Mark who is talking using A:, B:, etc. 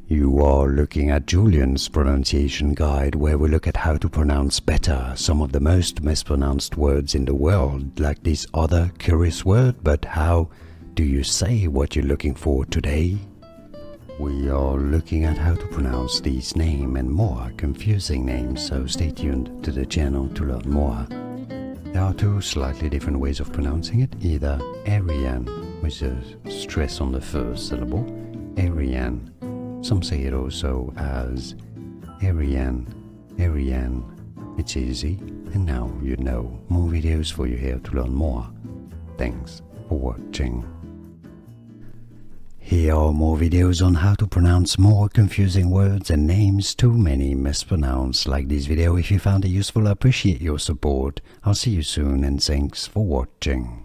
A: You are looking at Julian's pronunciation guide, where we look at how to pronounce better some of the most mispronounced words in the world, like this other curious word, but how do you say what you're looking for today? We are looking at how to pronounce these names and more confusing names, so stay tuned to the channel to learn more. There are two slightly different ways of pronouncing it, either Erienne, with a stress on the first syllable, Erienne. Some say it also as Erienne, Erienne. It's easy, and now you know. More videos for you here to learn more. Thanks for watching. Here are more videos on how to pronounce more confusing words and names too many mispronounced. Like this video if you found it useful. I appreciate your support. I'll see you soon and thanks for watching.